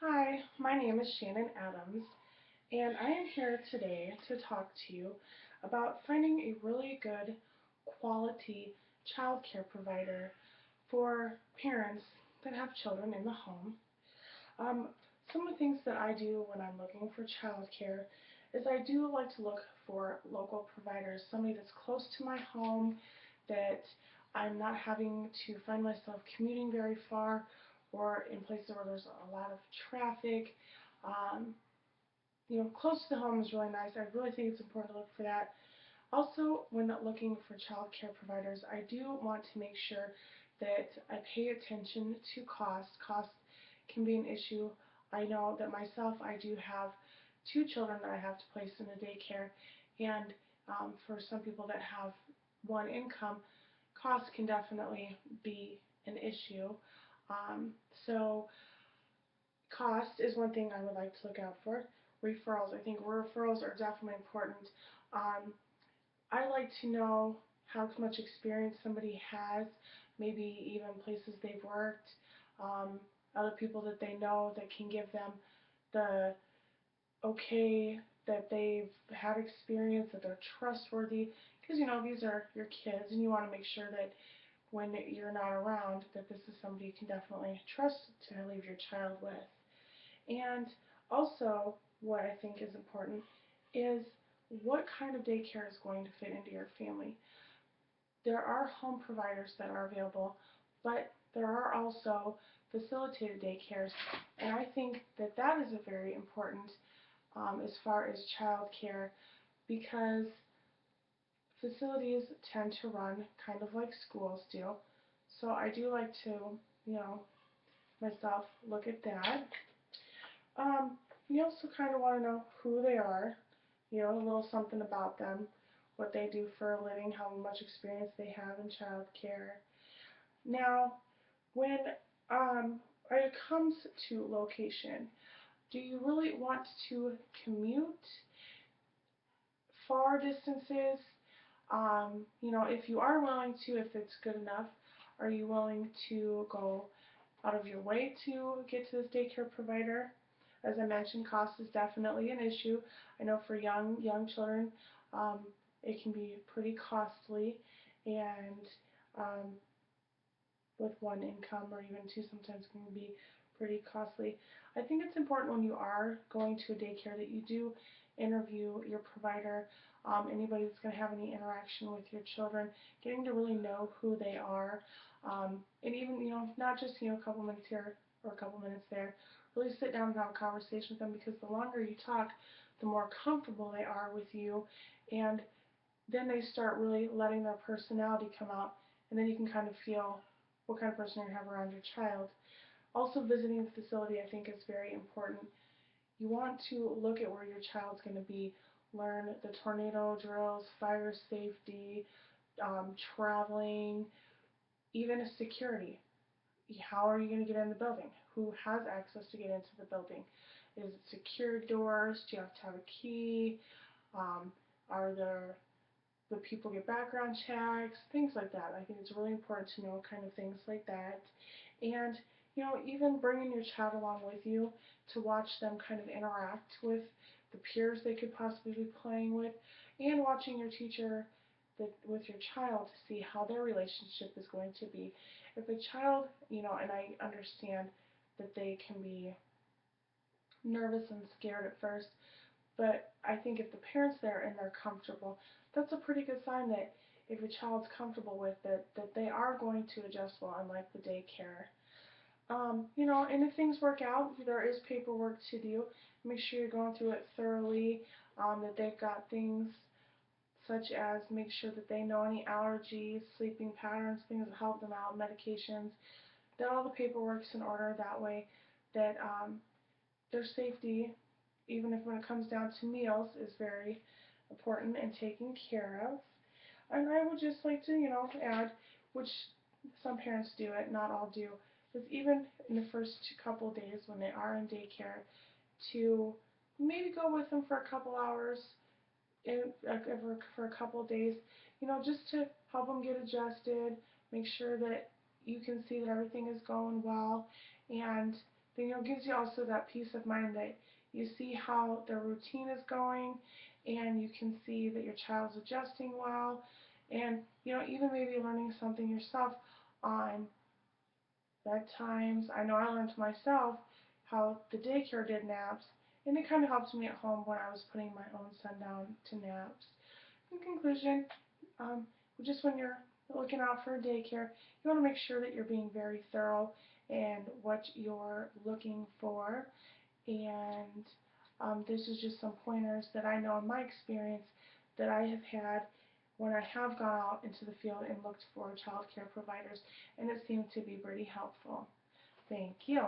Hi, my name is Shannon Adams, and I am here today to talk to you about finding a really good quality child care provider for parents that have children in the home. Um, some of the things that I do when I'm looking for child care is I do like to look for local providers, somebody that's close to my home, that I'm not having to find myself commuting very far or in places where there's a lot of traffic. Um, Close to the home is really nice. I really think it's important to look for that. Also, when looking for child care providers, I do want to make sure that I pay attention to cost. Cost can be an issue. I know that myself, I do have two children that I have to place in a daycare, and for some people that have one income, cost can definitely be an issue. Um, so cost is one thing I would like to look out for. Referrals, I think referrals are definitely important. Um, I like to know how much experience somebody has, maybe even places they've worked, um, other people that they know that can give them the okay that they've had experience, that they're trustworthy, because these are your kids and you want to make sure that when you're not around that this is somebody you can definitely trust to leave your child with. And also, what I think is important is what kind of daycare is going to fit into your family. There are home providers that are available, but there are also facilitated daycares, and I think that that is a very important as far as child care because facilities tend to run kind of like schools do. So I do like to, you know, myself look at that. You also kind of want to know who they are, a little something about them, what they do for a living, how much experience they have in child care. Now, when it comes to location, do you really want to commute far distances? If you are willing to, if it's good enough, are you willing to go out of your way to get to this daycare provider? As I mentioned, cost is definitely an issue. I know for young children, it can be pretty costly, and um, with one income or even two sometimes can be pretty costly. I think it's important when you are going to a daycare that you do interview your provider, anybody that's going to have any interaction with your children, getting to really know who they are, and even, not just, a couple minutes here or a couple minutes there, really sit down and have a conversation with them because the longer you talk, the more comfortable they are with you, and then they start really letting their personality come out, and then you can kind of feel what kind of person you're going to have around your child. Also, visiting the facility I think is very important. You want to look at where your child's going to be, learn the tornado drills, fire safety, traveling, even a security. How are you going to get in the building? Who has access to get into the building? Is it secured doors? Do you have to have a key? Are there the people get background checks, things like that. I think it's really important to know kind of things like that. And, even bringing your child along with you to watch them kind of interact with the peers they could possibly be playing with, and watching your teacher with your child to see how their relationship is going to be. If a child, and I understand that they can be nervous and scared at first, but I think if the parent's there and they're comfortable, that's a pretty good sign that if a child's comfortable with it, that they are going to adjust well and like the daycare. And if things work out, there is paperwork to do. Make sure you're going through it thoroughly, that they've got things such as make sure that they know any allergies, sleeping patterns, things that help them out, medications, that all the paperwork's in order that way, that their safety, even if when it comes down to meals, is very important and taken care of. And I would just like to, add, which some parents do it, not all do, is even in the first couple of days when they are in daycare, to maybe go with them for a couple hours, for a couple of days, just to help them get adjusted, make sure that you can see that everything is going well, and then it gives you also that peace of mind that you see how their routine is going, and you can see that your child's adjusting well, and even maybe learning something yourself on bedtimes. I know I learned myself how the daycare did naps, and it kind of helped me at home when I was putting my own son down to naps. In conclusion, just when you're looking out for a daycare, you want to make sure that you're being very thorough in what you're looking for. And this is just some pointers that I know in my experience that I have had when I have gone out into the field and looked for child care providers, and it seemed to be pretty helpful. Thank you.